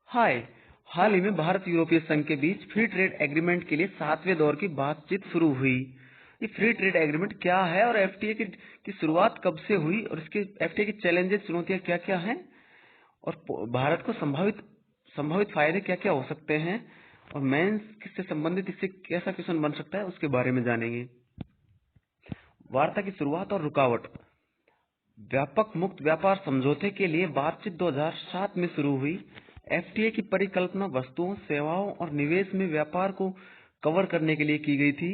हाय। हाल ही में भारत यूरोपीय संघ के बीच फ्री ट्रेड एग्रीमेंट के लिए 7वें दौर की बातचीत शुरू हुई। ये फ्री ट्रेड एग्रीमेंट क्या है और एफटीए की शुरुआत कब से हुई और इसके एफटीए के चैलेंजेस चुनौतियां क्या क्या हैं और भारत को संभावित फायदे क्या क्या हो सकते हैं और मेंस से संबंधित इससे कैसा क्वेश्चन बन सकता है उसके बारे में जानेंगे। वार्ता की शुरुआत और रुकावट। व्यापक मुक्त व्यापार समझौते के लिए बातचीत 2007 में शुरू हुई। एफटीए की परिकल्पना वस्तुओं, सेवाओं और निवेश में व्यापार को कवर करने के लिए की गई थी।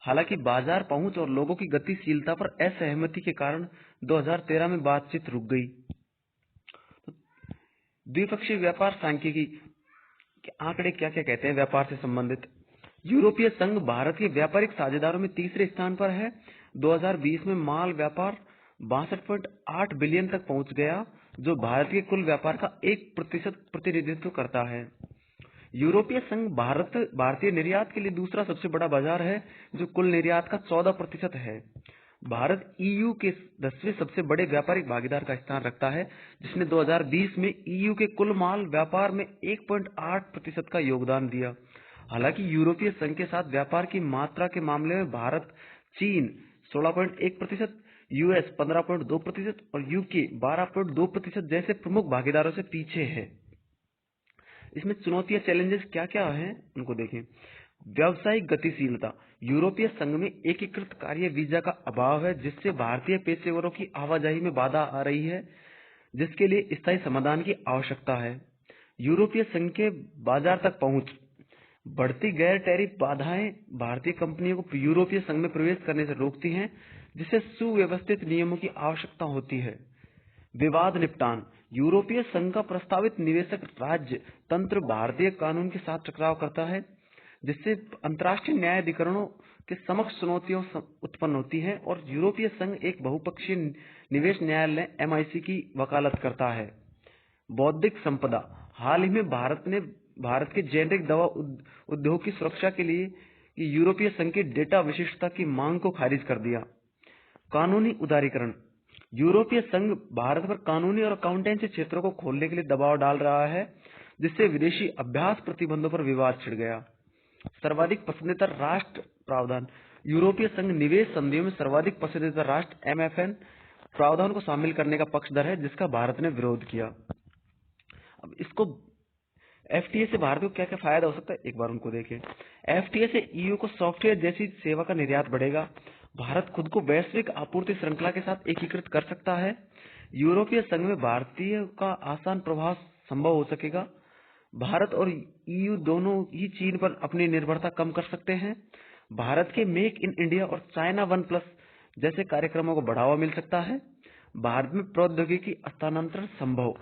हालांकि बाजार पहुंच और लोगों की गतिशीलता पर असहमति के कारण 2013 में बातचीत रुक गई। द्विपक्षीय व्यापार सांख्यिकी के आंकड़े क्या क्या कहते हैं व्यापार से संबंधित। यूरोपीय संघ भारत के व्यापारिक साझेदारों में तीसरे स्थान पर है। 2020 में माल व्यापार 62.8 बिलियन तक पहुंच गया, जो भारत के कुल व्यापार का 1% प्रतिनिधित्व करता है। यूरोपीय संघ भारतीय निर्यात के लिए दूसरा सबसे बड़ा बाजार है, जो कुल निर्यात का 14% है। भारत ईयू के 10वें सबसे बड़े व्यापारिक भागीदार का स्थान रखता है, जिसने 2020 में ईयू के कुल माल व्यापार में 1.8% का योगदान दिया। हालांकि यूरोपीय संघ के साथ व्यापार की मात्रा के मामले में भारत, चीन 16.1%, यूएस 15.2% और यूके 12.2% जैसे प्रमुख भागीदारों से पीछे है। इसमें चुनौतियां, चैलेंजेस क्या क्या हैं उनको देखें। व्यावसायिक गतिशीलता। यूरोपीय संघ में एकीकृत कार्य वीजा का अभाव है, जिससे भारतीय पेशेवरों की आवाजाही में बाधा आ रही है, जिसके लिए स्थायी समाधान की आवश्यकता है। यूरोपीय संघ के बाजार तक पहुंच। बढ़ती गैर टैरिफ बाधाएं भारतीय कंपनियों को यूरोपीय संघ में प्रवेश करने से रोकती हैं, जिससे सुव्यवस्थित नियमों की आवश्यकता होती है। विवाद निपटान। यूरोपीय संघ का प्रस्तावित निवेशक राज्य तंत्र भारतीय कानून के साथ टकराव करता है, जिससे अंतर्राष्ट्रीय न्यायाधिकरणों के समक्ष चुनौतियां उत्पन्न होती हैं और यूरोपीय संघ एक बहुपक्षीय निवेश न्यायालय एमआईसी की वकालत करता है। बौद्धिक संपदा। हाल ही में भारत के जेनेरिक दवा उद्योग की सुरक्षा के लिए यूरोपीय संघ की डेटा विशिष्टता की मांग को खारिज कर दिया। कानूनी उदारीकरण। यूरोपीय संघ भारत पर कानूनी और अकाउंटेंसी क्षेत्रों को खोलने के लिए दबाव डाल रहा है, जिससे विदेशी अभ्यास प्रतिबंधों पर विवाद छिड़ गया। सर्वाधिक पसंदीदा राष्ट्र प्रावधान। यूरोपीय संघ निवेश संधियों में सर्वाधिक पसंदीदा राष्ट्र एमएफएन प्रावधान को शामिल करने का पक्षधर है, जिसका भारत ने विरोध किया। अब इसको एफटीए से भारत को क्या क्या फायदा हो सकता है, एक बार उनको देखें। एफटीए से ईयू को सॉफ्टवेयर जैसी सेवा का निर्यात बढ़ेगा। भारत खुद को वैश्विक आपूर्ति श्रृंखला के साथ एकीकृत कर सकता है। यूरोपीय संघ में भारतीय का आसान प्रभाव संभव हो सकेगा। भारत और ईयू दोनों ही चीन पर अपनी निर्भरता कम कर सकते हैं। भारत के मेक इन इंडिया और चाइना 1+ जैसे कार्यक्रमों को बढ़ावा मिल सकता है। भारत में प्रौद्योगिकी हस्तांतरण संभव।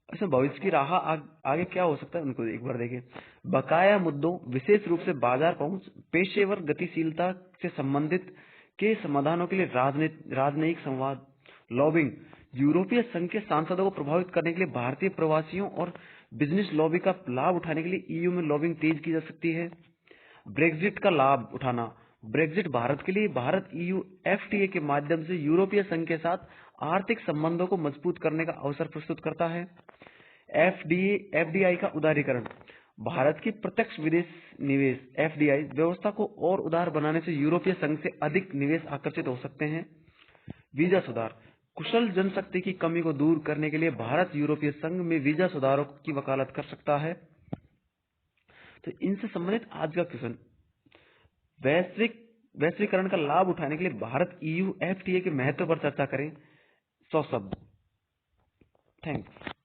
इसमें भविष्य की राह आगे क्या हो सकता है उनको एक बार देखें। बकाया मुद्दों, विशेष रूप से बाजार पहुंच, पेशेवर गतिशीलता से संबंधित के समाधानों के लिए राजनयिक संवाद, लॉबिंग। यूरोपीय संघ के सांसदों को प्रभावित करने के लिए भारतीय प्रवासियों और बिजनेस लॉबी का लाभ उठाने के लिए ईयू में लॉबिंग तेज की जा सकती है। ब्रेग्जिट का लाभ उठाना। ब्रेग्जिट भारत के लिए भारत ईयू एफटीए के माध्यम से यूरोपीय संघ के साथ आर्थिक संबंधों को मजबूत करने का अवसर प्रस्तुत करता है। एफडीआई का उदारीकरण। भारत की प्रत्यक्ष विदेश निवेश एफडीआई व्यवस्था को और उदार बनाने से यूरोपीय संघ से अधिक निवेश आकर्षित हो सकते हैं। वीजा सुधार। कुशल जनशक्ति की कमी को दूर करने के लिए भारत यूरोपीय संघ में वीजा सुधारों की वकालत कर सकता है। तो इनसे संबंधित आज का क्वेश्चन, वैश्वीकरण का लाभ उठाने के लिए भारत ईयू एफटीए के महत्व पर चर्चा करें। 100 शब्द। थैंक्स।